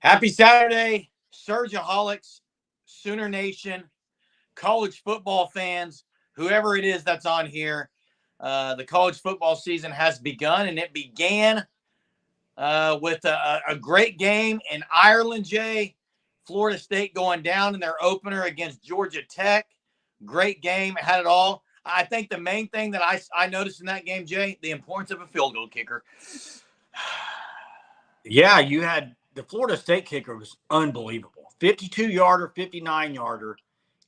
Happy Saturday, Surgeaholics, Sooner Nation, college football fans, whoever it is that's on here. The college football season has begun, and it began with a great game in Ireland, Jay. Florida State going down in their opener against Georgia Tech. Great game, had it all. I think the main thing that I noticed in that game, Jay, the importance of a field goal kicker. Yeah, you had the Florida State kicker was unbelievable. 52-yarder, 59-yarder.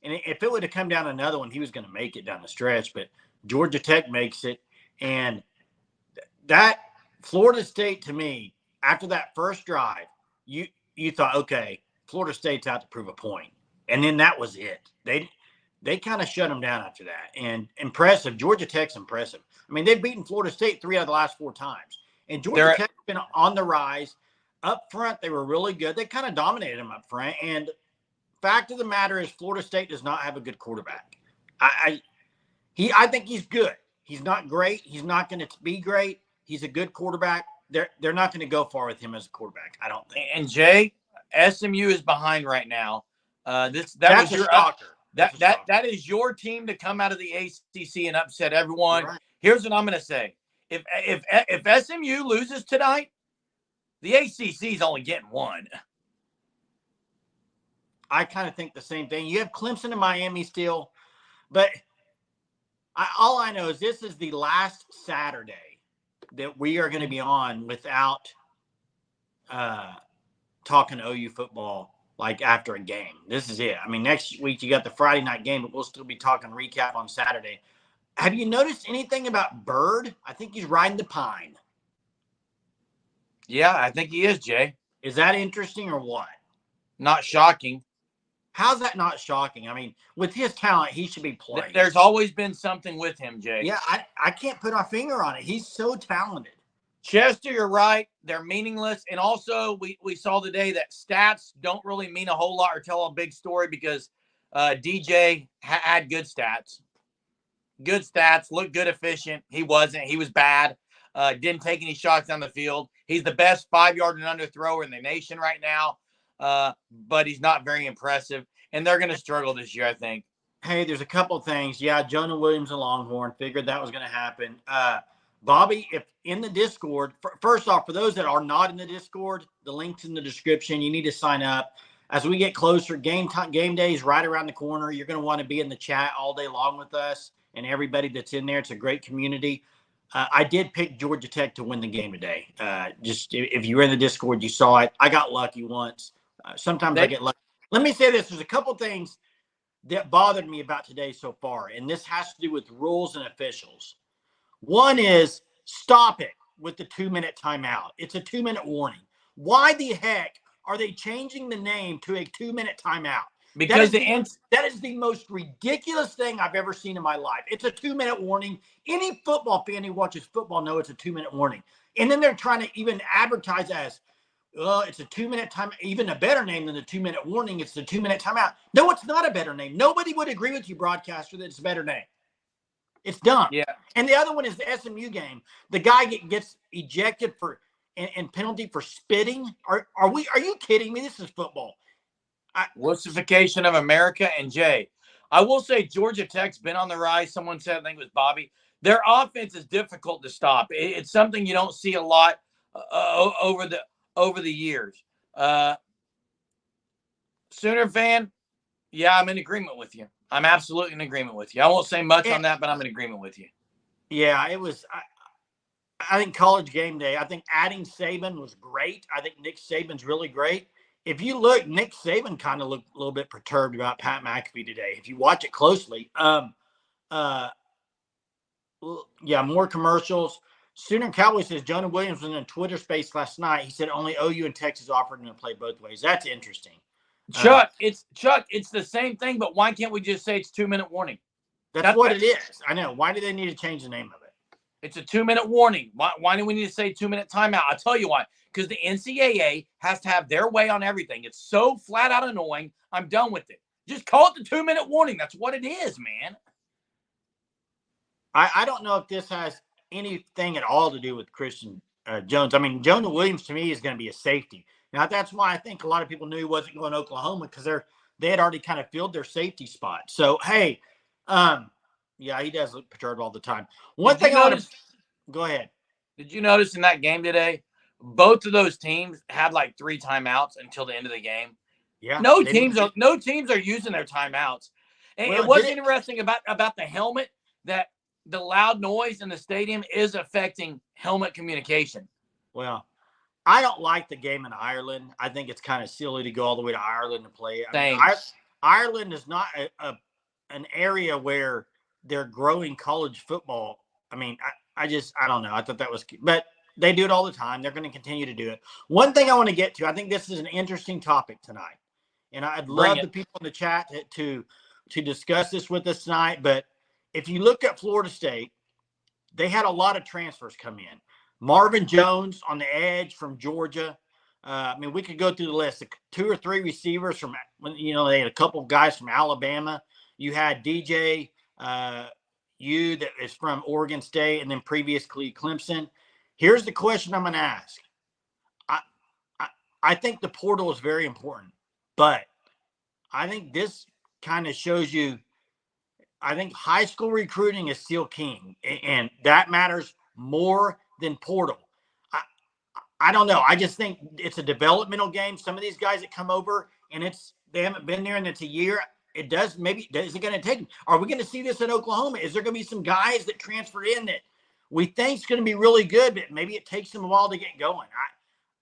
And if it would have come down another one, he was going to make it down the stretch. But Georgia Tech makes it. And that Florida State, to me, after that first drive, you thought, okay, Florida State's out to prove a point. And then that was it. They kind of shut them down after that. And impressive. Georgia Tech's impressive. I mean, they've beaten Florida State 3 out of the last 4 times. And Georgia Tech's been on the rise. Up front, they were really good. They kind of dominated them up front. And fact of the matter is Florida State does not have a good quarterback. I think he's good. He's not great. He's not going to be great. He's a good quarterback. They're not going to go far with him as a quarterback, I don't think. And Jay, SMU is behind right now. That's was your shocker. That is your team to come out of the ACC and upset everyone. Right. Here's what I'm going to say: if SMU loses tonight, the ACC is only getting 1. I kind of think the same thing. You have Clemson and Miami still, but all I know is this is the last Saturday that we are going to be on without talking OU football like after a game. This is it. I mean, next week you got the Friday night game, but we'll still be talking recap on Saturday. Have you noticed anything about Bird? I think he's riding the pine. Yeah, I think he is, Jay. Is that interesting or what? Not shocking. How's that not shocking? I mean, with his talent, he should be playing. There's always been something with him, Jay. Yeah, I can't put my finger on it. He's so talented. Chester, you're right. They're meaningless. And also, we saw today that stats don't really mean a whole lot or tell a big story because DJ had good stats. Good stats, looked good, efficient. He wasn't. He was bad. Didn't take any shots down the field. He's the best 5-yard and under thrower in the nation right now, but he's not very impressive. And they're going to struggle this year, I think. Hey, there's a couple things. Yeah, Jonah Williams and Longhorn, figured that was going to happen. Bobby, if in the Discord, first off, for those that are not in the Discord, the link's in the description. You need to sign up. As we get closer, game day is right around the corner. You're going to want to be in the chat all day long with us and everybody that's in there. It's a great community. I did pick Georgia Tech to win the game today. Just if you were in the Discord, you saw it. I got lucky once. Sometimes I get lucky. Let me say this. There's a couple things that bothered me about today so far, and this has to do with rules and officials. One is stop it with the 2-minute timeout. It's a 2-minute warning. Why the heck are they changing the name to a 2-minute timeout? Because that is the most ridiculous thing I've ever seen in my life. It's a 2-minute warning. Any football fan who watches football knows it's a 2-minute warning. And then they're trying to even advertise as, it's a 2-minute time, even a better name than the 2-minute warning. It's the 2-minute timeout. No, it's not a better name. Nobody would agree with you, broadcaster, that it's a better name. It's dumb. Yeah. And the other one is the SMU game. The guy gets ejected for and penalty for spitting. Are you kidding me? This is football. Wussification of America. And Jay, I will say Georgia Tech's been on the rise. Someone said, I think it was Bobby, their offense is difficult to stop. It's something you don't see a lot over the years. Sooner fan, yeah, I'm in agreement with you. I'm absolutely in agreement with you. I won't say much on that, but I'm in agreement with you. Yeah, it was. I think college game day. I think adding Saban was great. I think Nick Saban's really great. If you look, Nick Saban kind of looked a little bit perturbed about Pat McAfee today. If you watch it closely, yeah, more commercials. Sooner Cowboy says Jonah Williams was in a Twitter space last night. He said only OU and Texas offered him to play both ways. That's interesting. Chuck, it's the same thing, but why can't we just say it's 2-minute warning? That's what it is. I know. Why do they need to change the name of it? It's a 2-minute warning. Why do we need to say 2-minute timeout? I'll tell you why. Because the NCAA has to have their way on everything. It's so flat out annoying. I'm done with it. Just call it the 2-minute warning. That's what it is, man. I don't know if this has anything at all to do with Christian Jones. I mean, Jonah Williams to me is going to be a safety. Now, that's why I think a lot of people knew he wasn't going to Oklahoma because they had already kind of filled their safety spot. So, hey, yeah, he does look perturbed all the time. One Did you thing I want notice? to go ahead. Did you notice in that game today, both of those teams had like 3 timeouts until the end of the game? Yeah, No teams are using their timeouts. And well, what's interesting about the helmet, that the loud noise in the stadium is affecting helmet communication. Well, I don't like the game in Ireland. I think it's kind of silly to go all the way to Ireland to play. I mean, Same. Ireland is not an area where they're growing college football. I mean, I don't know. I thought that was cute. But they do it all the time. They're going to continue to do it. One thing I want to get to, I think this is an interesting topic tonight. And I'd love the people in the chat to discuss this with us tonight. But if you look at Florida State, they had a lot of transfers come in. Marvin Jones on the edge from Georgia. I mean, we could go through the list. 2 or 3 receivers from, they had a couple of guys from Alabama. You had DJ U that is from Oregon State and then previously Clemson. Here's the question I'm going to ask. I think the portal is very important, but I think this kind of shows you, I think high school recruiting is still king, and that matters more than portal. I don't know. I just think it's a developmental game. Some of these guys that come over and they haven't been there and it's a year. Is it going to take? Are we going to see this in Oklahoma? Is there going to be some guys that transfer in that we think is going to be really good, but maybe it takes them a while to get going?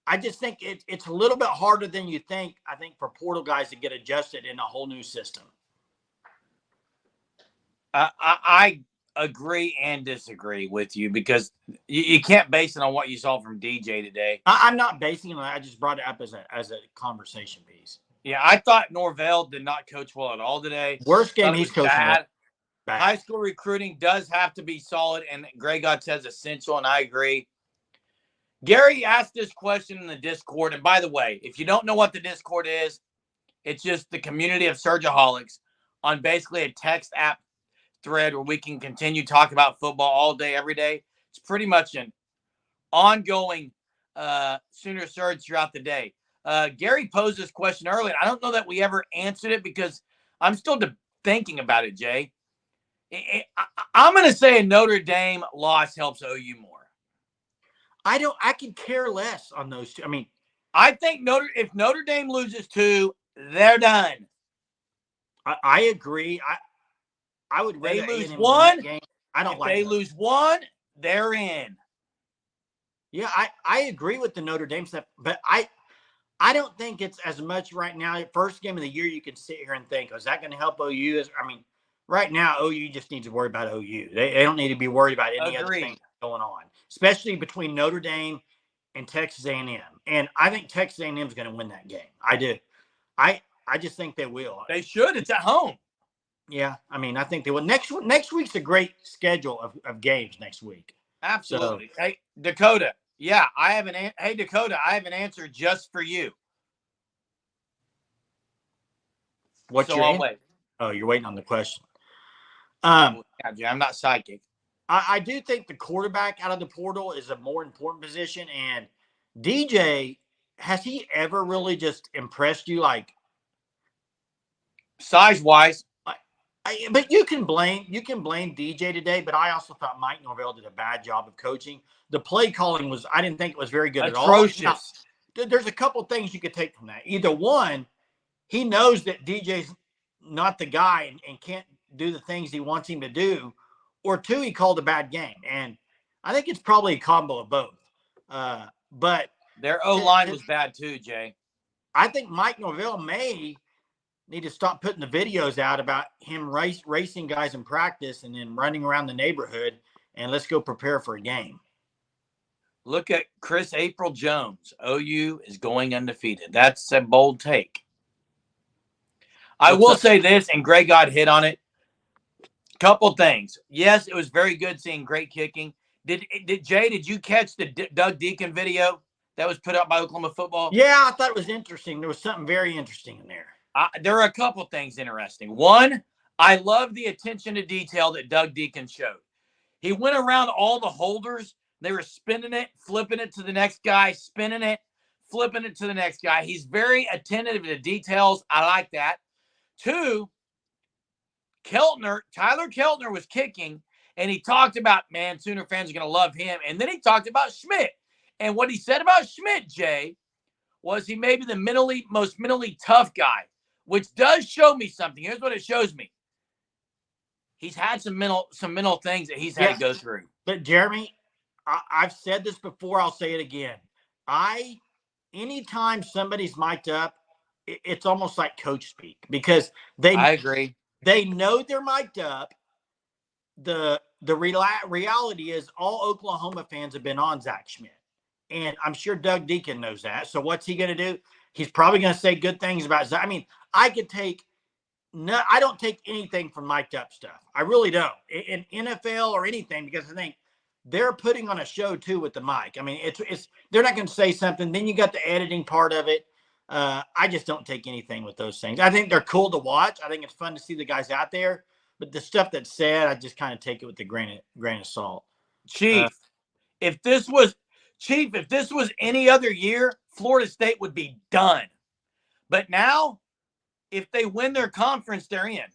I just think it's a little bit harder than you think, I think, for portal guys to get adjusted in a whole new system. I agree and disagree with you because you can't base it on what you saw from DJ today. I'm not basing it on that. I just brought it up as a conversation piece. Yeah, I thought Norvell did not coach well at all today. Worst game he's coached. Bad. High school recruiting does have to be solid, and Greg God says essential, and I agree. Gary asked this question in the Discord, and by the way, if you don't know what the Discord is, it's just the community of Surgeaholics on basically a text app thread where we can continue talking about football all day, every day. It's pretty much an ongoing Sooner Surge throughout the day. Gary posed this question earlier. I don't know that we ever answered it because I'm still thinking about it, Jay. I'm going to say a Notre Dame loss helps OU more. I can care less on those two. I mean, I think if Notre Dame loses 2, they're done. I agree. I would rather they lose 1 game. I don't like. If they lose 1, they're in. Yeah, I agree with the Notre Dame stuff, but I don't think it's as much right now. First game of the year, you can sit here and think, is that going to help OU? I mean, right now, OU just needs to worry about OU. They don't need to be worried about any other thing going on, especially between Notre Dame and Texas A&M. And I think Texas A&M is going to win that game. I do. I just think they will. They should. It's at home. Yeah, I mean, I think they will. Next week's a great schedule of games next week. Absolutely. So, hey, Dakota. Yeah, Hey, Dakota, I have an answer just for you. What's your answer? Wait. Oh, you're waiting on the question. I'm not psychic. I do think the quarterback out of the portal is a more important position. And DJ, has he ever really just impressed you, like size-wise? But you can blame DJ today, but I also thought Mike Norvell did a bad job of coaching. The play calling I didn't think it was very good at all. Atrocious. There's a couple things you could take from that. Either one, he knows that DJ's not the guy and can't do the things he wants him to do, or 2, he called a bad game. And I think it's probably a combo of both. But their O-line was bad too, Jay. I think Mike Norvell may need to stop putting the videos out about him racing guys in practice and then running around the neighborhood, and let's go prepare for a game. Look at Chris April Jones. OU is going undefeated. That's a bold take. I will say this, and Greg got hit on it. Couple things. Yes, it was very good seeing great kicking. Did you catch the Doug Deacon video that was put up by Oklahoma football? Yeah, I thought it was interesting. There was something very interesting in there. There are a couple things interesting. One, I love the attention to detail that Doug Deacon showed. He went around all the holders. They were spinning it, flipping it to the next guy, spinning it, flipping it to the next guy. He's very attentive to details. I like that. 2, Tyler Keltner was kicking, and he talked about, man, Sooner fans are going to love him. And then he talked about Schmidt. And what he said about Schmidt, Jay, was he may be the most mentally tough guy, which does show me something. Here's what it shows me. He's had some mental things that he's had to go through. But Jeremy, I've said this before. I'll say it again. Anytime somebody's mic'd up, it's almost like coach speak, because I agree. They know they're mic'd up. The reality is all Oklahoma fans have been on Zach Schmidt. And I'm sure Doug Deacon knows that. So what's he going to do? He's probably going to say good things about Zach. I mean, I don't take anything from mic'd up stuff. I really don't. In NFL or anything, because I think they're putting on a show too with the mic. I mean, it's they're not going to say something. Then you got the editing part of it. I just don't take anything with those things. I think they're cool to watch. I think it's fun to see the guys out there. But the stuff that's said, I just kind of take it with a grain of salt. Chief, if this was any other year, Florida State would be done. But now, if they win their conference, they're in.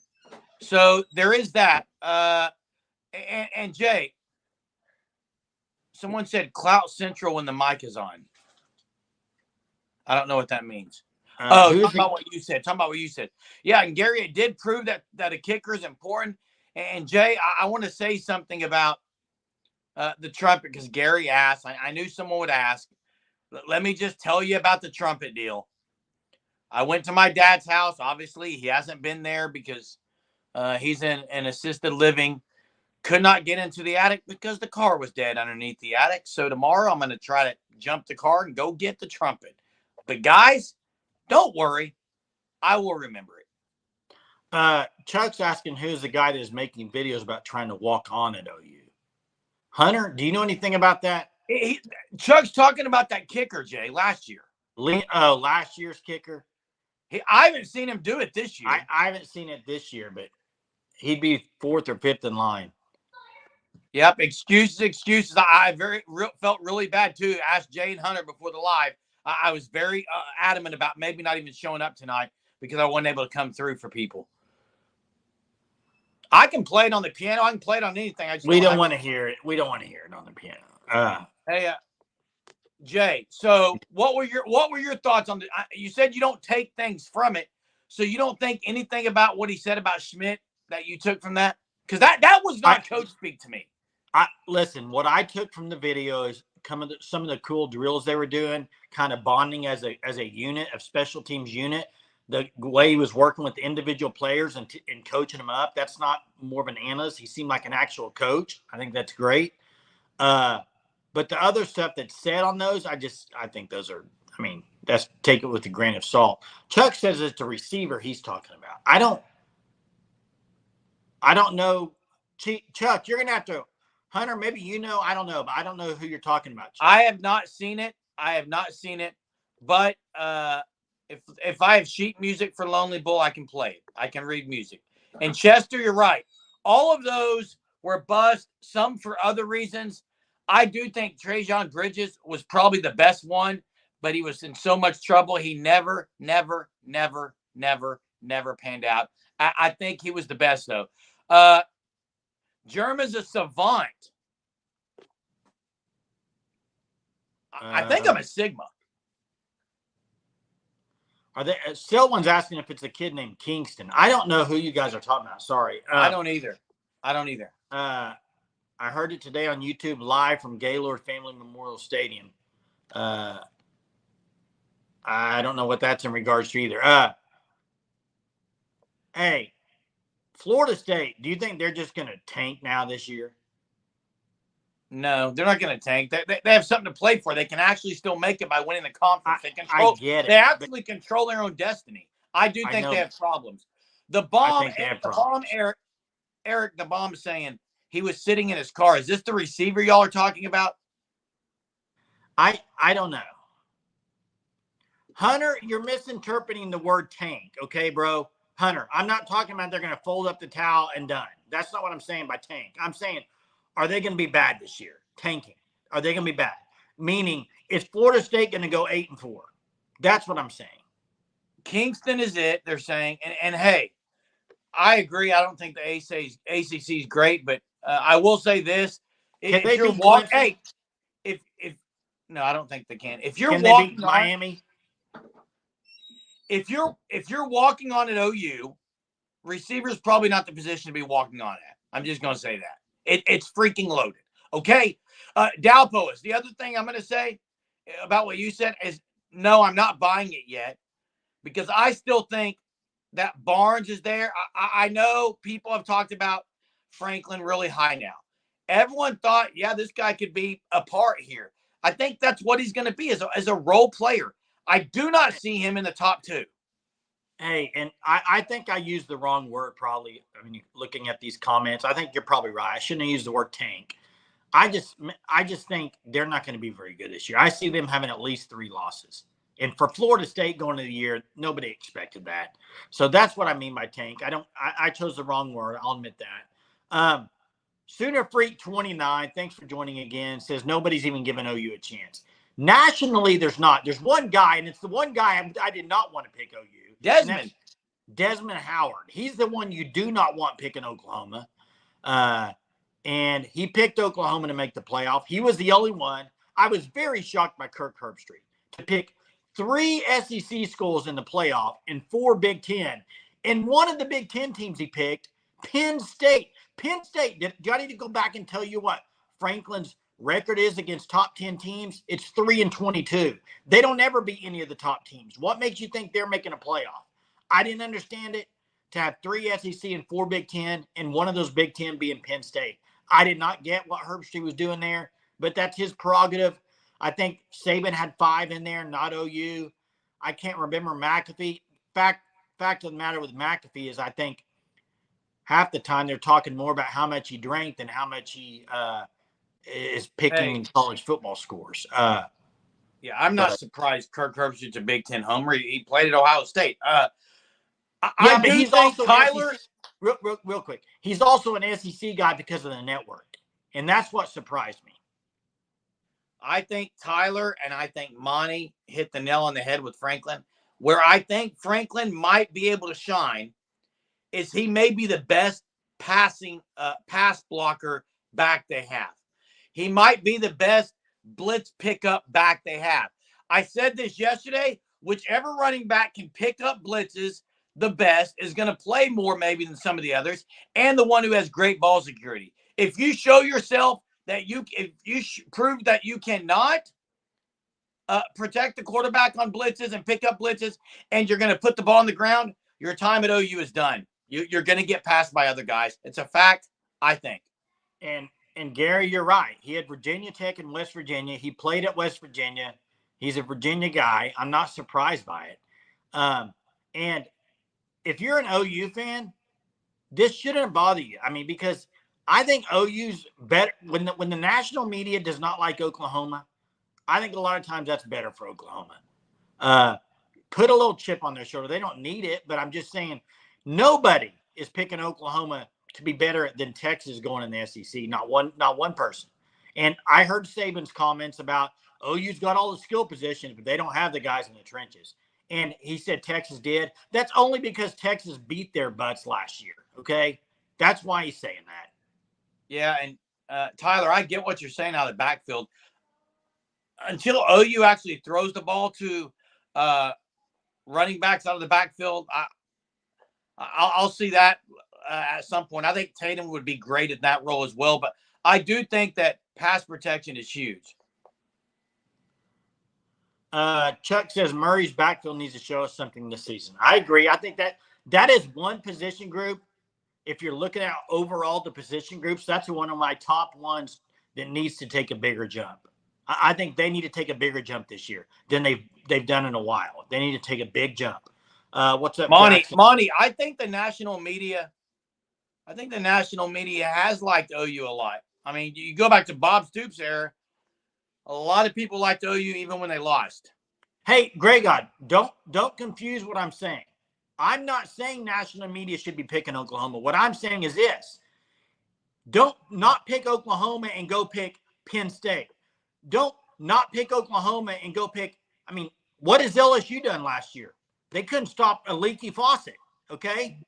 So there is that. And Jay, someone said Clout Central when the mic is on. I don't know what that means. Talking about what you said. Yeah, and Gary, it did prove that a kicker is important. And Jay, I want to say something about the trumpet, because Gary asked. I knew someone would ask. Let me just tell you about the trumpet deal. I went to my dad's house. Obviously, he hasn't been there because he's in an assisted living. Could not get into the attic because the car was dead underneath the attic. So tomorrow I'm going to try to jump the car and go get the trumpet. But guys, don't worry. I will remember it. Chuck's asking who's the guy that is making videos about trying to walk on at OU. Hunter, do you know anything about that? Chuck's talking about that kicker, Jay, last year. Last year's kicker? I haven't seen him do it this year. I haven't seen it this year, but he'd be 4th or 5th in line. Yep, excuses. I felt really bad, too. Asked Jay and Hunter before the live. I was very adamant about maybe not even showing up tonight because I wasn't able to come through for people. I can play it on the piano. I can play it on anything. We don't want to hear it. We don't want to hear it on the piano. Hey, Jay. So, what were your thoughts on the? You said you don't take things from it, so you don't think anything about what he said about Schmidt that you took from that? Because that was not coach speak to me. Listen, what I took from the video is some of the cool drills they were doing, kind of bonding as a unit, of special teams unit. The way he was working with the individual players and coaching them up, that's not more of an analyst. He seemed like an actual coach. I think that's great. But the other stuff that's said on those, I think those are, that's take it with a grain of salt. Chuck says it's the receiver he's talking about. I don't know. Chuck, you're going to have to, Hunter, maybe I don't know, but I don't know who you're talking about, Chuck. I have not seen it. But if I have sheet music for Lonely Bull, I can play it. I can read music. And Chester, you're right. All of those were bust, some for other reasons. I do think Trajan Bridges was probably the best one, but he was in so much trouble. He never panned out. I think he was the best, though. Germa's a savant. I think I'm a Sigma. Someone's asking if it's a kid named Kingston. I don't know who you guys are talking about. Sorry. I don't either. I heard it today on YouTube live from Gaylord Family Memorial Stadium. I don't know what that's in regards to either. Hey, Florida State, do you think they're just going to tank now this year? No, they're not going to tank. They have something to play for. They can actually still make it by winning the conference. I get it. They actually control their own destiny. I do think they have problems. The bomb, Eric, the bomb is saying he was sitting in his car. Is this the receiver y'all are talking about? I don't know. Hunter, you're misinterpreting the word tank, okay, bro? Hunter, I'm not talking about they're going to fold up the towel and done. That's not what I'm saying by tank. I'm saying, are they going to be bad this year? Tanking. Are they going to be bad? meaning is Florida State going to go 8-4? That's what I'm saying. Kingston is it, they're saying. And hey, I agree. I don't think the ACC is great, but I will say this. Can If they you're beat Clemson? if no, I don't think they can. If you're Can they beat walking on Miami? if you're walking on an OU, receiver's probably not the position to be walking on at. I'm just going to say that. It's freaking loaded. Okay. Dalpois, the other thing I'm going to say about what you said is no, I'm not buying it yet because I still think that Barnes is there. I know people have talked about Franklin really high now. Everyone thought, yeah, this guy could be a part here. I think that's what he's going to be as a role player. I do not see him in the top two. Hey, and I think I used the wrong word probably. I mean, looking at these comments, I think you're probably right. I shouldn't have used the word tank. I just think they're not going to be very good this year. I see them having at least 3 losses. And for Florida State going into the year, nobody expected that. So that's what I mean by tank. I chose the wrong word. I'll admit that. Sooner Freak 29, thanks for joining again, says nobody's even giving OU a chance. Nationally, there's not. There's one guy, and it's the one guy I did not want to pick OU. Desmond Howard. He's the one you do not want picking Oklahoma. And he picked Oklahoma to make the playoff. He was the only one. I was very shocked by Kirk Herbstreit to pick 3 SEC schools in the playoff and 4 Big Ten. And one of the Big Ten teams he picked, Penn State. Penn State, do I need to go back and tell you what Franklin's record is against top 10 teams? It's 3-22. They don't ever beat any of the top teams. What makes you think they're making a playoff? I didn't understand it. To have 3 SEC and 4 Big Ten, and one of those Big Ten being Penn State. I did not get what Herbstreit was doing there, but that's his prerogative. I think Saban had 5 in there, not OU. I can't remember McAfee. Fact of the matter with McAfee is I think half the time they're talking more about how much he drank than how much he is picking college football scores. Yeah, I'm not surprised Kirk Herbstreit's a Big Ten homer. He played at Ohio State. But he's also Tyler. Real quick. He's also an SEC guy because of the network, and that's what surprised me. I think Tyler and I think Monty hit the nail on the head with Franklin. Where I think Franklin might be able to shine is he may be the best pass blocker back they have. He might be the best blitz pickup back they have. I said this yesterday. Whichever running back can pick up blitzes the best is going to play more maybe than some of the others, and the one who has great ball security. If you show yourself that prove that you cannot protect the quarterback on blitzes and pick up blitzes, and you're going to put the ball on the ground, your time at OU is done. You're going to get passed by other guys. It's a fact, I think. And Gary, you're right. He had Virginia Tech and West Virginia. He played at West Virginia. He's a Virginia guy. I'm not surprised by it. And if you're an OU fan, this shouldn't bother you. I mean, because I think OU's better when the national media does not like Oklahoma. I think a lot of times that's better for Oklahoma. Put a little chip on their shoulder. They don't need it, but I'm just saying nobody is picking Oklahoma to be better than Texas going in the SEC. Not one person. And I heard Saban's comments about OU's got all the skill positions, but they don't have the guys in the trenches. And he said Texas did. That's only because Texas beat their butts last year. Okay, that's why he's saying that. Yeah, and Tyler, I get what you're saying out of the backfield. Until OU actually throws the ball to running backs out of the backfield, I'll see that at some point. I think Tatum would be great at that role as well, but I do think that pass protection is huge. Chuck says Murray's backfield needs to show us something this season. I agree. I think that is one position group. If you're looking at overall the position groups, that's one of my top ones that needs to take a bigger jump. I think they need to take a bigger jump this year than they've done in a while. They need to take a big jump. What's up, Monty? I think the national media has liked OU a lot. I mean, you go back to Bob Stoops' era. A lot of people liked OU even when they lost. Hey, Greg, don't confuse what I'm saying. I'm not saying national media should be picking Oklahoma. What I'm saying is this. Don't not pick Oklahoma and go pick Penn State. Don't not pick Oklahoma and go pick. I mean, what has LSU done last year? They couldn't stop a leaky faucet. Okay.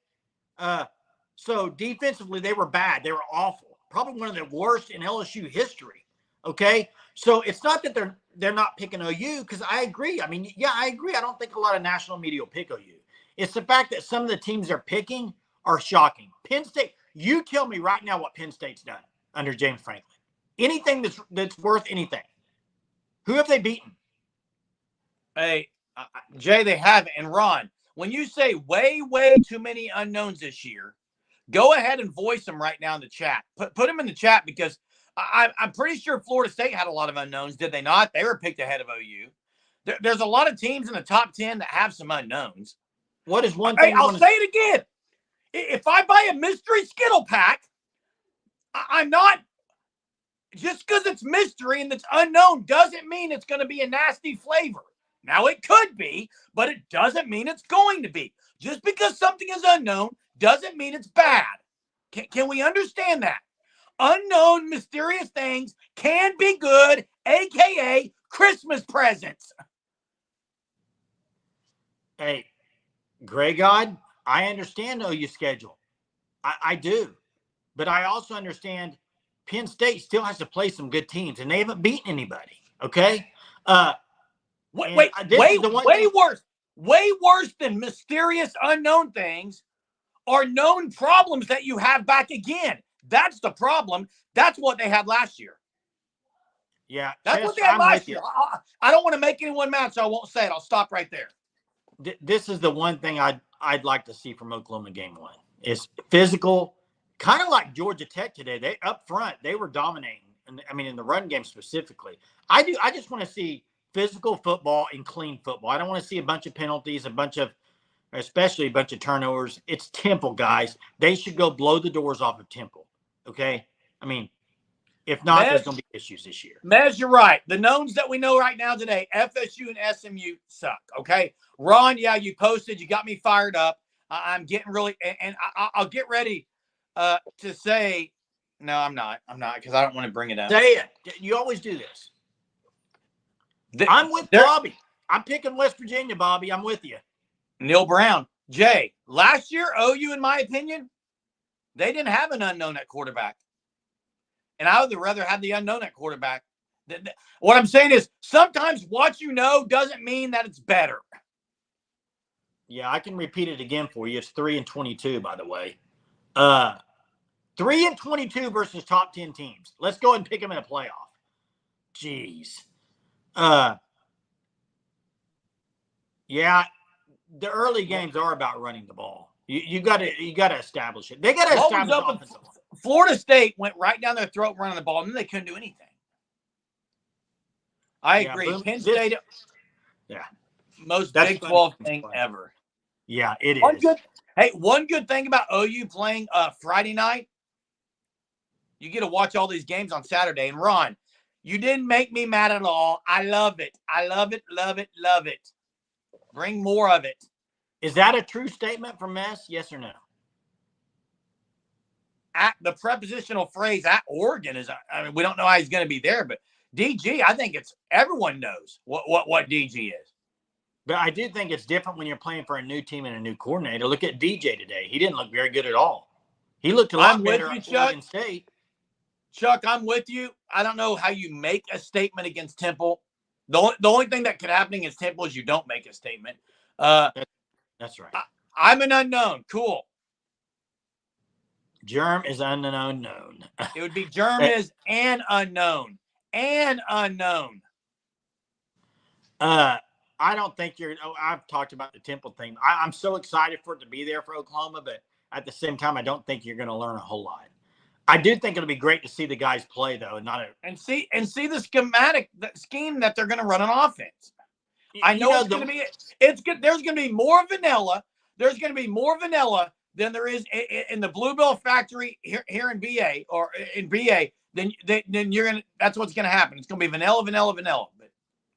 So defensively, they were bad. They were awful. Probably one of the worst in LSU history. Okay. So it's not that they're not picking OU, because I agree. I mean, yeah, I agree. I don't think a lot of national media will pick OU. It's the fact that some of the teams they're picking are shocking. Penn State, you tell me right now what Penn State's done under James Franklin. Anything that's worth anything. Who have they beaten? Hey, Jay, they haven't. And Ron, when you say way, way too many unknowns this year, go ahead and voice them right now in the chat. Put them in the chat, because I'm pretty sure Florida State had a lot of unknowns. Did they not? They were picked ahead of OU. There's a lot of teams in the top 10 that have some unknowns. What is one thing? Hey, I'll say it again. If I buy a mystery Skittle pack, I'm not, just because it's mystery and it's unknown doesn't mean it's going to be a nasty flavor. Now, it could be, but it doesn't mean it's going to be. Just because something is unknown doesn't mean it's bad. Can we understand that? Unknown, mysterious things can be good, a.k.a. Christmas presents. Hey, Gray God, I understand OU schedule. I do. But I also understand Penn State still has to play some good teams, and they haven't beaten anybody. Okay? Way worse. Way worse than mysterious unknown things are known problems that you have back again. That's the problem. That's what they had last year. Yeah. That's what they had last year. I don't want to make anyone mad, so I won't say it. I'll stop right there. This is the one thing I'd like to see from Oklahoma game one. Is physical, kind of like Georgia Tech today. They up front, they were dominating. I mean, in the run game specifically. I just want to see physical football and clean football. I don't want to see a bunch of penalties, especially a bunch of turnovers. It's Temple, guys. They should go blow the doors off of Temple. Okay? I mean, if not, there's going to be issues this year. Mez, you're right. The knowns that we know right now today, FSU and SMU suck. Okay? Ron, yeah, you posted. You got me fired up. I'm getting really – and I'll get ready to say – no, I'm not, because I don't want to bring it up. Say it. You always do this. I'm with Bobby. I'm picking West Virginia, Bobby. I'm with you. Neil Brown. Jay, last year, OU, in my opinion, they didn't have an unknown at quarterback. And I would rather have the unknown at quarterback. What I'm saying is sometimes what you know doesn't mean that it's better. Yeah, I can repeat it again for you. It's 3-22, by the way. 3-22 versus top 10 teams. Let's go and pick them in a playoff. Jeez. Yeah, the early games are about running the ball. You got to establish it. They got to establish offensive line. Florida State went right down their throat running the ball, and then they couldn't do anything. I agree. Penn State, most Big 12 thing ever. Yeah, it is. One good thing about OU playing Friday night, you get to watch all these games on Saturday. And Ron, you didn't make me mad at all. I love it. I love it, love it, love it. Bring more of it. Is that a true statement from Mess? Yes or no? The prepositional phrase at Oregon is, I mean, we don't know how he's going to be there, but DG, I think everyone knows what DG is. But I do think it's different when you're playing for a new team and a new coordinator. Look at DJ today. He didn't look very good at all. He looked a lot better at Oregon State. Chuck, I'm with you. I don't know how you make a statement against Temple. The only thing that could happen against Temple is you don't make a statement. That's right. I'm an unknown. Cool. Germ is unknown known. It would be Germ is an unknown. An unknown. I don't think I've talked about the Temple thing. I'm so excited for it to be there for Oklahoma, but at the same time, I don't think you're going to learn a whole lot. I do think it'll be great to see the guys play, though, and see the scheme that they're going to run on offense. I know it's going to be it's good. There's going to be more vanilla. There's going to be more vanilla than there is in the Bluebell factory here in BA or in BA. Then you're going to. That's what's going to happen. It's going to be vanilla. But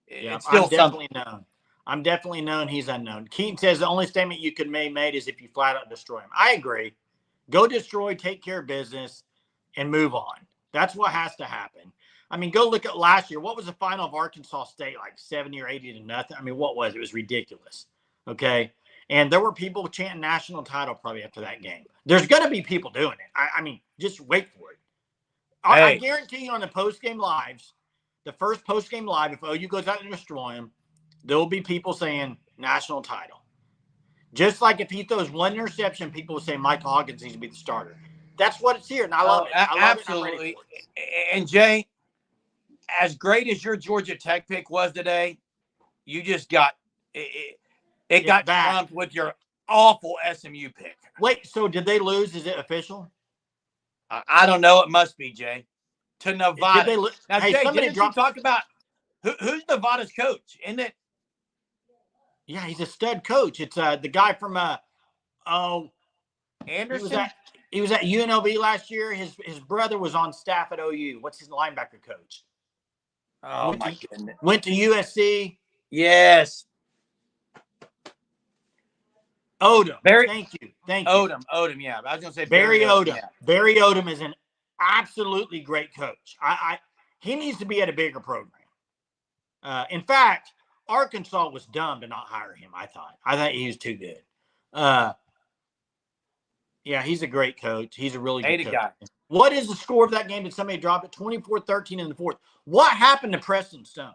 it's still something. I'm definitely known. He's unknown. Keaton says the only statement you could made is if you flat out destroy him. I agree. Go destroy, take care of business, and move on. That's what has to happen. I mean, go look at last year. What was the final of Arkansas State, like 70 or 80 to nothing? I mean, what was it? It was ridiculous. Okay. And there were people chanting national title probably after that game. There's going to be people doing it. I mean, just wait for it. I Hey, guarantee you on the post-game lives, the first post-game live, if OU goes out and destroy them, there will be people saying national title. Just like if he throws one interception, people will say Michael Hawkins needs to be the starter. That's what it's here, and I love it. I love it, and I'm ready absolutely. for it. And Jay, as great as your Georgia Tech pick was today, you just got it got Bad. trumped with your awful SMU pick. Wait, so did they lose? Is it official? I don't know. It must be, Jay. To Nevada. Did they Now, hey, Jay, somebody didn't you talk about who's Nevada's coach? Isn't it? Yeah, he's a stud coach. It's the guy from Anderson? He was at UNLV last year. His brother was on staff at OU. What's his linebacker coach? Oh, my goodness. Went to USC. Yes. Odom. Barry, Thank you. Odom, yeah. I was going to say Barry Odom. Yeah. Barry Odom is an absolutely great coach. He needs to be at a bigger program. In fact, Arkansas was dumb to not hire him, I thought. I thought he was too good. Yeah, he's a great coach. He's a really good coach. Guy. What is the score of that game? Did somebody drop it? 24-13 in the fourth. What happened to Preston Stone?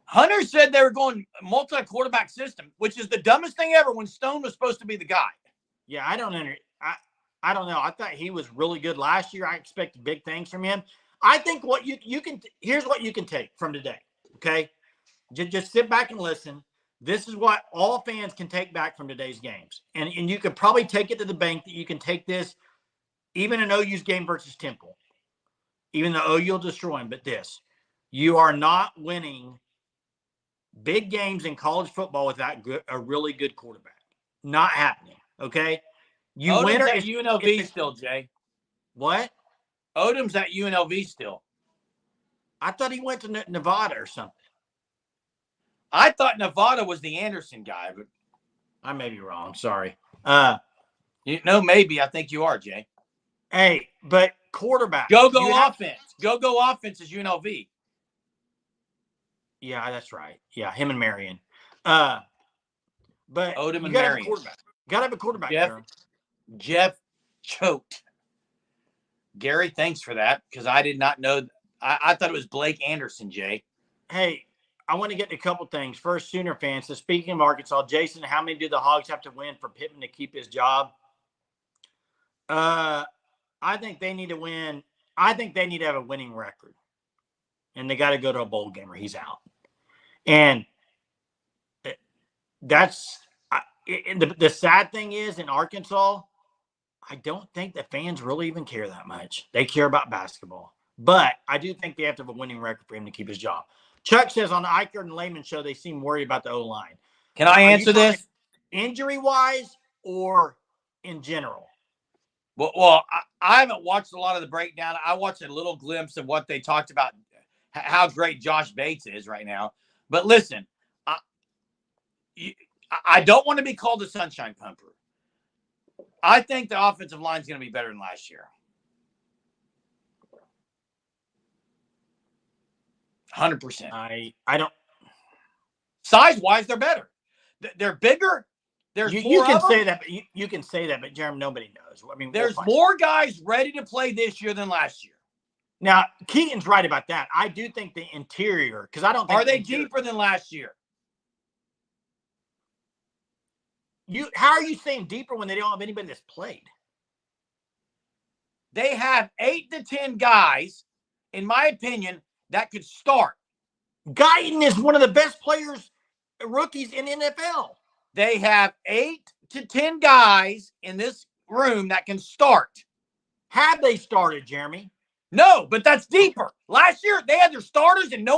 Hunter said they were going multi-quarterback system, which is the dumbest thing ever when Stone was supposed to be the guy. Yeah, I don't know. I thought he was really good last year. I expected big things from him. I think what you can – here's what you can take from today, okay? Just sit back and listen. This is what all fans can take back from today's games. And you could probably take it to the bank that you can take this even in OU's game versus Temple, even though OU will destroy him. But this, you are not winning big games in college football without a really good quarterback. Not happening, okay? Odom's at UNLV still, Jay. What? Odom's at UNLV still. I thought he went to Nevada or something. I thought Nevada was the Anderson guy, but I may be wrong. Sorry. Maybe. I think you are, Jay. Hey, but quarterback. Go offense. Go offense is UNLV. Yeah, that's right. Yeah, him and Marion. But Odom and Marion. Got to have a quarterback. Jeff choked. Gary, thanks for that, because I did not know. I thought it was Blake Anderson, Jay. Hey, I want to get to a couple things. First, Sooner fans. So speaking of Arkansas, Jason, how many do the Hogs have to win for Pittman to keep his job? I think they need to win. I think they need to have a winning record. And they got to go to a bowl game or he's out. And that's the sad thing is in Arkansas, I don't think the fans really even care that much. They care about basketball. But I do think they have to have a winning record for him to keep his job. Chuck says on the Eichert and Lehman show, they seem worried about the O-line. Can I answer this? Injury-wise or in general? Well, I haven't watched a lot of the breakdown. I watched a little glimpse of what they talked about, how great Josh Bates is right now. But listen, I don't want to be called a sunshine pumper. I think the offensive line is going to be better than last year. 100%. I don't. Size-wise, they're better. They're bigger. There's you can say that, but you can say that, but Jeremy, nobody knows. I mean, there's more guys ready to play this year than last year. Now, Keaton's right about that. I do think the interior, because I don't think. Are they deeper than last year? How are you saying deeper when they don't have anybody that's played? They have 8 to 10 guys, in my opinion, that could start. Guyton is one of the best players, rookies in NFL. They have 8 to 10 guys in this room that can start. Have they started, Jeremy? No, but that's deeper. Last year, they had their starters and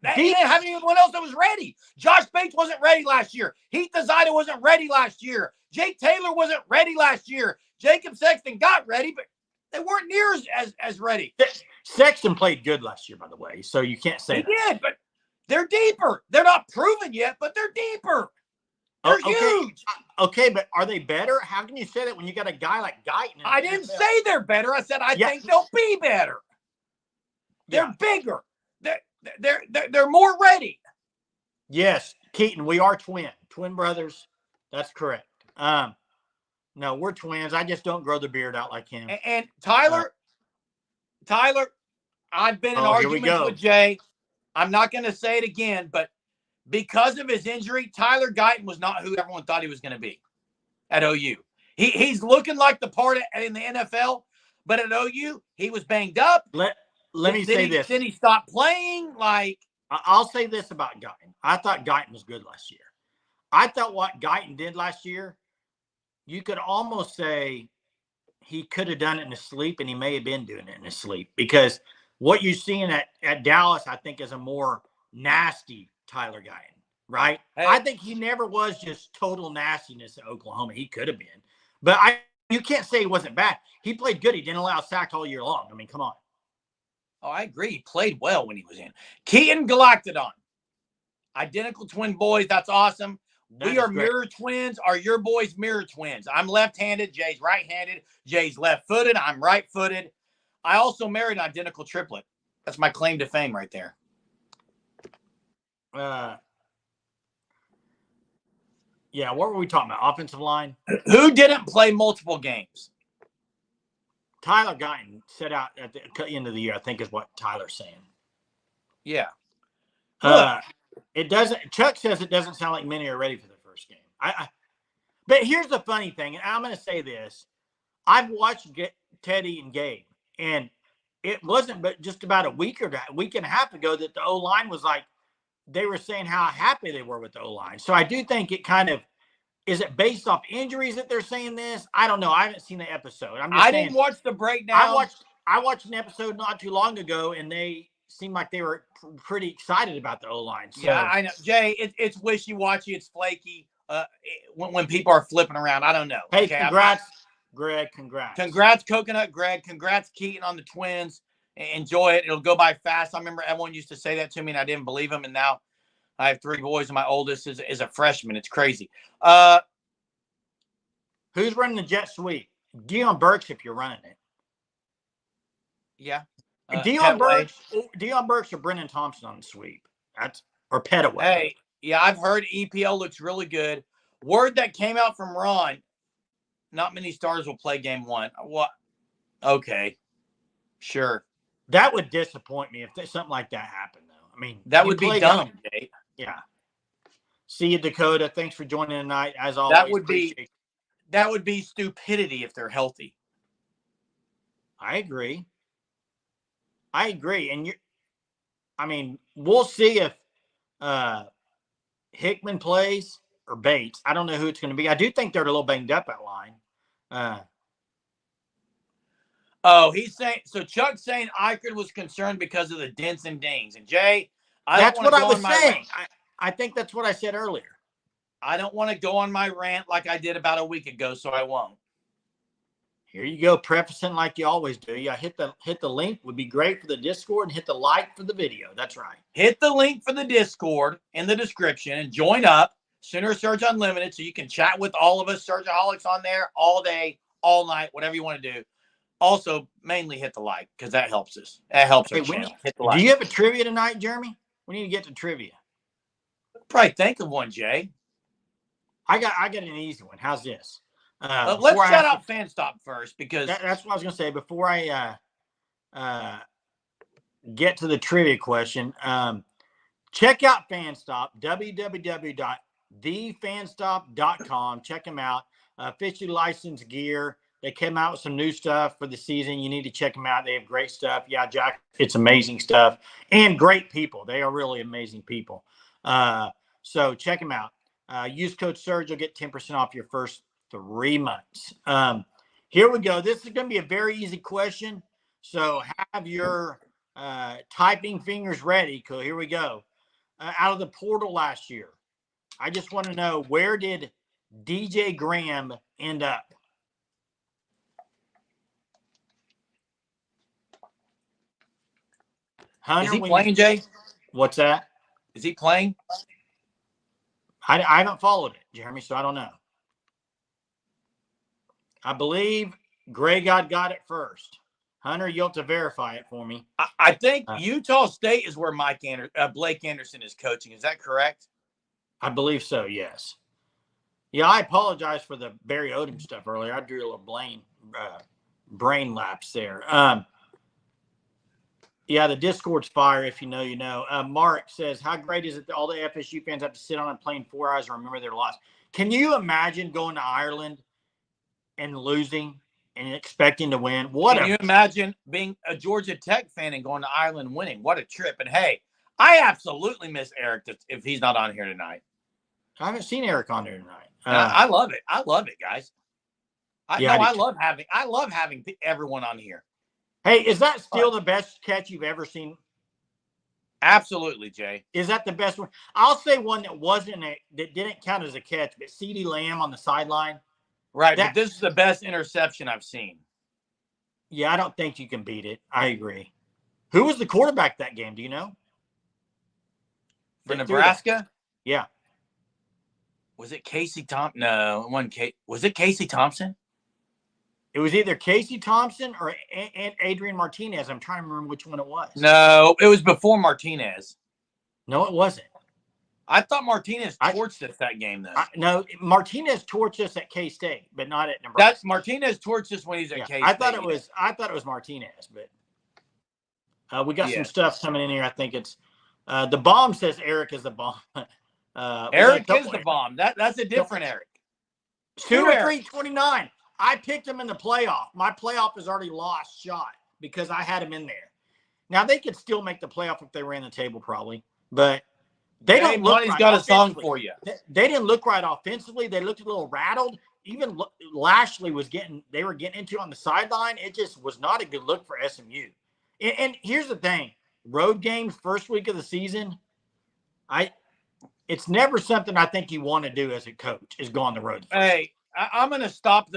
they didn't have anyone else that was ready. Josh Bates wasn't ready last year. Heath Azida wasn't ready last year. Jake Taylor wasn't ready last year. Jacob Sexton got ready, but they weren't near as ready. Sexton played good last year, by the way, so you can't say he did, but they're deeper. They're not proven yet, but they're deeper. They're huge. Okay, but are they better? How can you say that when you got a guy like Guyton? I didn't say they're better. I said I think they'll be better. They're bigger. They're more ready. Yes, Keaton, we are twin brothers. That's correct. No, we're twins. I just don't grow the beard out like him. And Tyler, I've been in arguments with Jay. I'm not going to say it again, but because of his injury, Tyler Guyton was not who everyone thought he was going to be at OU. He's looking like the part in the NFL, but at OU, he was banged up. Let me say this. Then he stopped playing. I'll say this about Guyton. I thought Guyton was good last year. I thought what Guyton did last year, you could almost say he could have done it in his sleep, and he may have been doing it in his sleep, because what you're seeing at Dallas, I think, is a more nasty Tyler Guyton, right? Hey. I think he never was just total nastiness at Oklahoma. He could have been. But you can't say he wasn't bad. He played good. He didn't allow sacks all year long. I mean, come on. Oh, I agree. He played well when he was in. Keaton Galactodon. Identical twin boys. That's awesome. We are mirror twins. Are your boys mirror twins? I'm left-handed. Jay's right-handed. Jay's left-footed. I'm right-footed. I also married an identical triplet. That's my claim to fame right there. Yeah, what were we talking about? Offensive line? Who didn't play multiple games? Tyler Guyton set out at the end of the year, I think is what Tyler's saying. Yeah. It doesn't. Chuck says it doesn't sound like many are ready for the first game. But here's the funny thing, and I'm going to say this. I've watched Teddy and Gabe, and it wasn't but just about a week and a half ago that the O-line was like, they were saying how happy they were with the O-line. So I do think it kind of, is it based off injuries that they're saying this? I don't know. I haven't seen the episode. I didn't watch the breakdown. I watched an episode not too long ago, and they seemed like they were pretty excited about the O-line. So. Yeah, I know. Jay, it's wishy-washy. It's flaky when people are flipping around. I don't know. Hey, okay, congrats, Greg. Congrats. Congrats, Coconut Greg. Congrats, Keaton, on the twins. Enjoy it. It'll go by fast. I remember everyone used to say that to me, and I didn't believe them. And now I have 3 boys, and my oldest is a freshman. It's crazy. Who's running the jet sweep? Deion Burks, if you're running it. Yeah. Deion Burks or Brennan Thompson on the sweep. Or Petaway. Hey, yeah, I've heard EPL looks really good. Word that came out from Ron, not many stars will play game 1. What? Okay. Sure. That would disappoint me if something like that happened, though. I mean, that would be dumb, Jay. Yeah. See you, Dakota. Thanks for joining tonight. As always, that would be stupidity if they're healthy. I agree. And we'll see if Hickman plays or Bates. I don't know who it's going to be. I do think they're a little banged up at line. He's saying, so Chuck's saying Eichert was concerned because of the dents and dings. And Jay, that's what I was saying. I think that's what I said earlier. I don't want to go on my rant like I did about a week ago, so I won't. Here you go, prefacing like you always do. Yeah, hit the link. Would be great for the Discord, and hit the like for the video. That's right. Hit the link for the Discord in the description and join up. Sooner Surge Unlimited, so you can chat with all of us Surgeaholics on there all day, all night, whatever you want to do. Also, mainly hit the like, because that helps us. That helps our channel. Hit the like. Do you have a trivia tonight, Jeremy? We need to get to trivia. Probably think of one, Jay. I got an easy one. How's this? Let's shout out FanStop first, because that's what I was going to say. Before I get to the trivia question, check out FanStop, www.thefanstop.com. Check them out. Officially licensed gear. They came out with some new stuff for the season. You need to check them out. They have great stuff. Yeah, Jack, it's amazing stuff. And great people. They are really amazing people. So check them out. Use code Surge. You'll get 10% off your first 3 months. Here we go. This is going to be a very easy question. So have your typing fingers ready. Cool. Here we go. Out of the portal last year, I just want to know, where did DJ Graham end up? Hunter, is he playing, Jay? What's that? Is he playing? I haven't followed it, Jeremy, so I don't know. I believe Greg got it first. Hunter, you'll have to verify it for me. I think Utah State is where Blake Anderson is coaching. Is that correct? I believe so, yes. Yeah, I apologize for the Barry Odom stuff earlier. I drew a little brain lapse there. Yeah, the Discord's fire. If you know, you know. Mark says, how great is it that all the FSU fans have to sit on a plane 4 hours and remember their loss? Can you imagine going to Ireland and losing and expecting to win? Can you imagine being a Georgia Tech fan and going to Ireland winning? What a trip. And, hey, I absolutely miss Eric if he's not on here tonight. I haven't seen Eric on here tonight. I love it. I love it, guys. I love having everyone on here. Hey, is that still the best catch you've ever seen? Absolutely, Jay. Is that the best one? I'll say one that didn't count as a catch, but CeeDee Lamb on the sideline. Right, but this is the best interception I've seen. Yeah, I don't think you can beat it. I agree. Who was the quarterback that game? Do you know? For Nebraska? Yeah. Was it Casey Thompson? No, it wasn't. Was it Casey Thompson? It was either Casey Thompson or Adrian Martinez. I'm trying to remember which one it was. No, it was before Martinez. No, it wasn't. I thought Martinez torched us that game, though. No, Martinez torched us at K-State, but not at Nebraska. That's Martinez torched us when he's at K-State. I thought it was Martinez, but we got some stuff coming in here. I think it's the bomb says Eric is the bomb. Eric is the bomb. That's a different Eric. 2-3-29. I picked him in the playoff. My playoff is already lost shot because I had him in there. Now they could still make the playoff if they ran the table, probably, but they don't look right. He's got a song for you. They didn't look right offensively. They looked a little rattled. Even Lashley they were getting into on the sideline. It just was not a good look for SMU. And here's the thing: road games, first week of the season, it's never something I think you want to do as a coach is go on the road. Hey, I'm going to stop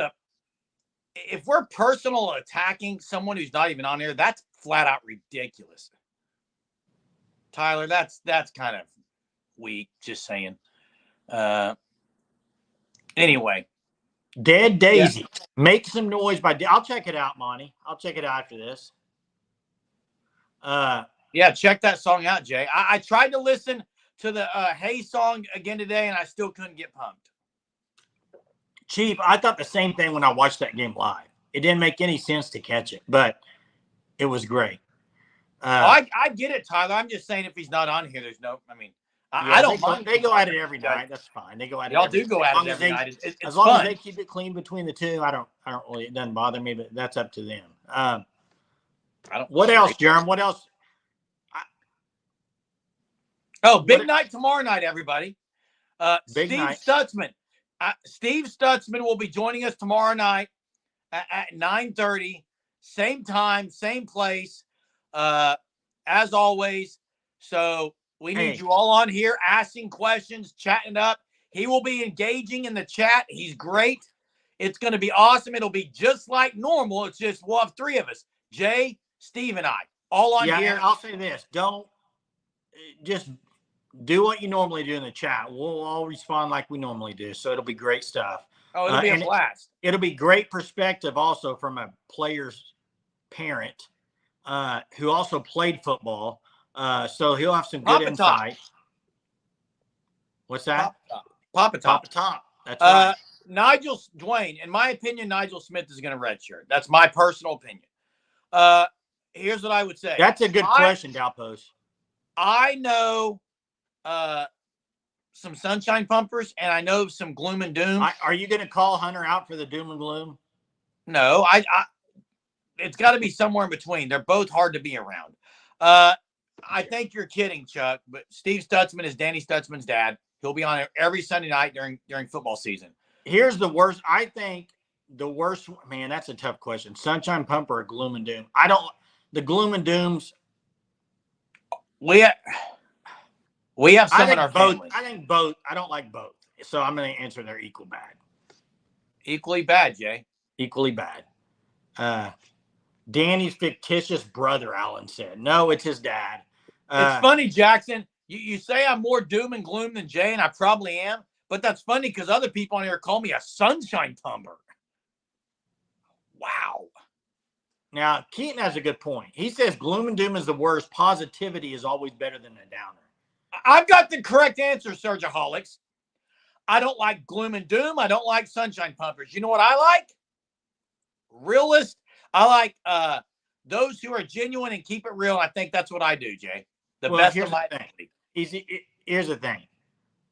if we're personal attacking someone who's not even on here, that's flat out ridiculous. Tyler, that's kind of weak, just saying. Anyway. Dead Daisy. Yeah. Make some noise I'll check it out, Monty. I'll check it out after this. Yeah, check that song out, Jay. I tried to listen to the Hey song again today, and I still couldn't get pumped. Chief, I thought the same thing when I watched that game live. It didn't make any sense to catch it, but it was great. I get it, Tyler. I'm just saying if he's not on here, there's no – I mean, I don't mind. They go at it every night. That's fine. They go at it. Y'all do go at it every night. It's as long as they keep it clean between the two, I don't really – it doesn't bother me, but that's up to them. What else, Jerem? What else? Big night tomorrow night, everybody. Steve Stutzman. Steve Stutzman will be joining us tomorrow night at 9:30, same time, same place, as always. So we need you all on here asking questions, chatting up. He will be engaging in the chat. He's great. It's going to be awesome. It'll be just like normal. It's just we'll have three of us, Jay, Steve, and I, all on here. And I'll say this. Don't just – do what you normally do in the chat. We'll all respond like we normally do. So it'll be great stuff. Oh, it'll be a blast. It'll be great perspective also from a player's parent who also played football. So he'll have some good insight. What's that? Papa Top. That's right. Dwayne, in my opinion, Nigel Smith is going to redshirt. That's my personal opinion. Here's what I would say. That's a good question, Dalpos. I know some sunshine pumpers, and I know some gloom and doom. Are you going to call Hunter out for the doom and gloom? No, it's got to be somewhere in between. They're both hard to be around. I think you're kidding, Chuck, but Steve Stutzman is Danny Stutzman's dad. He'll be on every Sunday night during football season. Here's the worst. I think the worst, man, that's a tough question. Sunshine pumper or gloom and doom? The gloom and dooms. We have some in our family. I think both. I don't like both. So I'm going to answer they're equal bad. Equally bad, Jay. Equally bad. Danny's fictitious brother, Alan said. No, it's his dad. It's funny, Jackson. You say I'm more doom and gloom than Jay, and I probably am. But that's funny because other people on here call me a sunshine pumper. Wow. Now, Keaton has a good point. He says gloom and doom is the worst. Positivity is always better than a downer. I've got the correct answer, Surgeaholics. I don't like gloom and doom. I don't like sunshine pumpers. You know what I like? Realist. I like those who are genuine and keep it real. And I think that's what I do, Jay. The best of my ability. Here's the thing.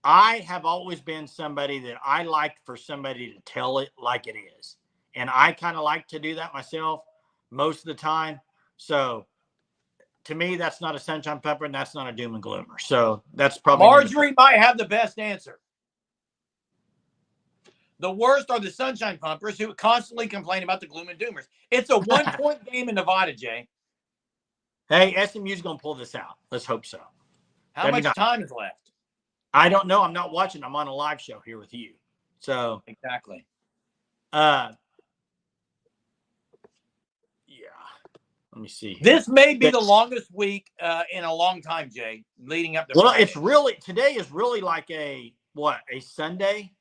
I have always been somebody that I like for somebody to tell it like it is. And I kind of like to do that myself most of the time. So to me, that's not a sunshine pumper and that's not a doom and gloomer. So that's probably Marjorie might have the best answer. The worst are the sunshine pumpers who constantly complain about the gloom and doomers. It's a 1-point game in Nevada, Jay. Hey, SMU's going to pull this out. Let's hope so. How much time is left? I don't know. I'm not watching. I'm on a live show here with you. So exactly. Yeah. Let me see. This may be the longest week in a long time, Jay, leading up to Well, Friday. it's really, today is really like a Sunday?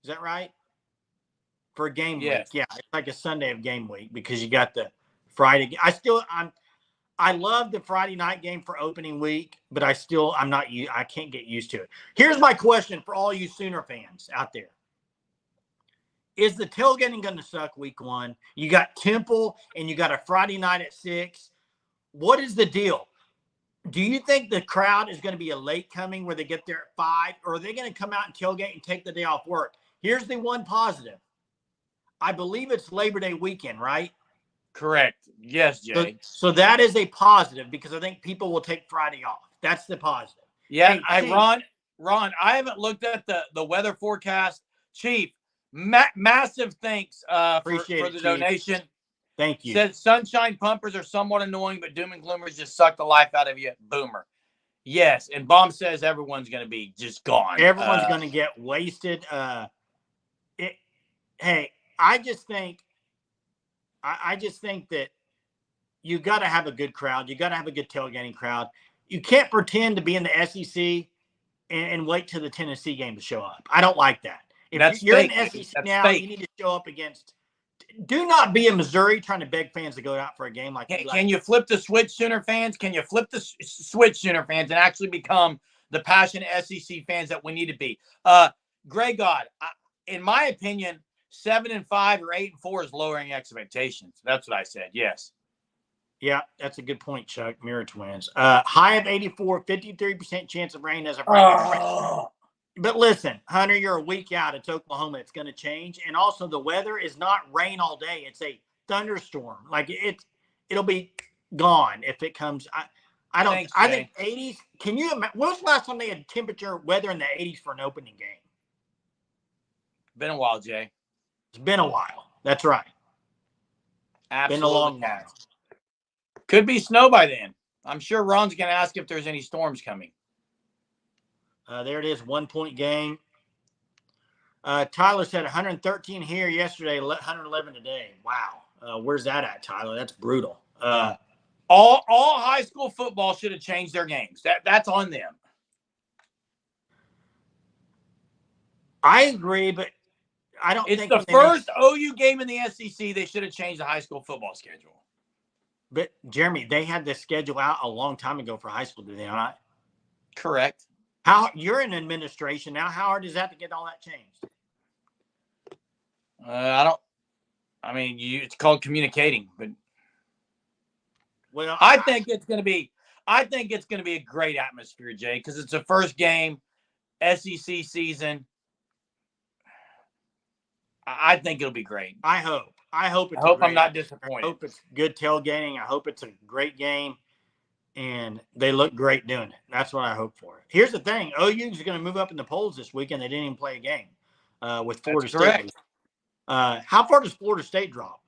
Is that right? For a game week. Yeah, it's like a Sunday of game week because you got the Friday. I love the Friday night game for opening week, but I can't get used to it. Here's my question for all you Sooner fans out there. Is the tailgating going to suck week 1? You got Temple and you got a Friday night at 6. What is the deal? Do you think the crowd is going to be a late coming where they get there at 5? Or are they going to come out and tailgate and take the day off work? Here's the one positive. I believe it's Labor Day weekend, right? Correct. Yes, Jay. So that is a positive because I think people will take Friday off. That's the positive. Yeah, hey, Ron, I haven't looked at the weather forecast. Chief, massive thanks for the Chief. Donation. Thank you. Says sunshine pumpers are somewhat annoying, but doom and gloomers just suck the life out of you. Boomer. Yes, and Bomb says everyone's going to be just gone. Everyone's going to get wasted. Hey, I just think that you got to have a good crowd. You got to have a good tailgating crowd. You can't pretend to be in the SEC and wait till the Tennessee game to show up. I don't like that. If you're in the SEC now, you need to show up against. Do not be in Missouri trying to beg fans to go out for a game like that. Can you flip the switch, Sooner fans? Can you flip the switch, Sooner fans, and actually become the passionate SEC fans that we need to be? Greg God, in my opinion, 7-5 or 8-4 is lowering expectations. That's what I said. Yes. Yeah, that's a good point, Chuck. Mirror Twins. High of 84, 53% chance of rain as of Friday. But listen, Hunter, you're a week out. It's Oklahoma. It's going to change. And also the weather is not rain all day. It's a thunderstorm. Like it'll be gone if it comes. I think 80s. Can you imagine? When was the last time they had temperature weather in the 80s for an opening game? Been a while, Jay. It's been a while. That's right. Absolutely. Been a long while. Could be snow by then. I'm sure Ron's going to ask if there's any storms coming. There it is, 1-point game. Tyler said 113 here yesterday, 111 today. Wow. Where's that at, Tyler? That's brutal. All high school football should have changed their games. That's on them. I agree, but I don't think it's the first OU game in the SEC. They should have changed the high school football schedule. But, Jeremy, they had this schedule out a long time ago for high school, did they not? Correct. You're in administration now. How hard is that to get all that changed? It's called communicating, but well, I think it's going to be a great atmosphere, Jay, because it's the first game, SEC season. I think it'll be great. I hope I'm not disappointed. I hope it's good tailgating. I hope it's a great game. And they look great doing it. That's what I hope for. Here's the thing. OU is going to move up in the polls this weekend. They didn't even play a game with Florida State. How far does Florida State drop?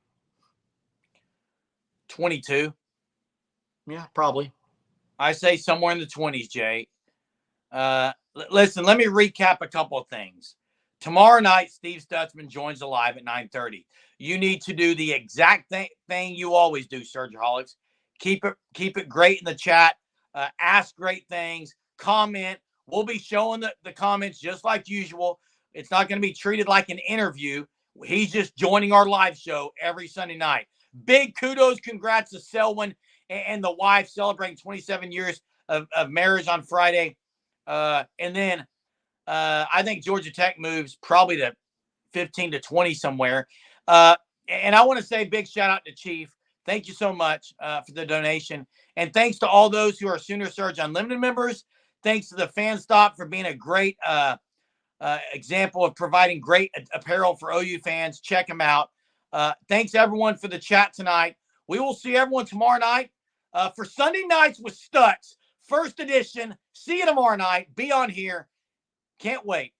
22. Yeah, probably. I say somewhere in the 20s, Jay. Listen, let me recap a couple of things. Tomorrow night, Steve Stutzman joins the live at 9:30. You need to do the exact thing you always do, Surgeaholics. Keep it great in the chat. Ask great things. Comment. We'll be showing the comments just like usual. It's not going to be treated like an interview. He's just joining our live show every Sunday night. Big kudos, congrats to Selwyn and the wife celebrating 27 years of marriage on Friday. And then I think Georgia Tech moves probably to 15 to 20 somewhere. And I want to say big shout out to Chief. Thank you so much for the donation. And thanks to all those who are Sooner Surge Unlimited members. Thanks to the Fan Stop for being a great example of providing great apparel for OU fans. Check them out. Thanks, everyone, for the chat tonight. We will see everyone tomorrow night for Sunday Nights with Stutz, first edition. See you tomorrow night. Be on here. Can't wait.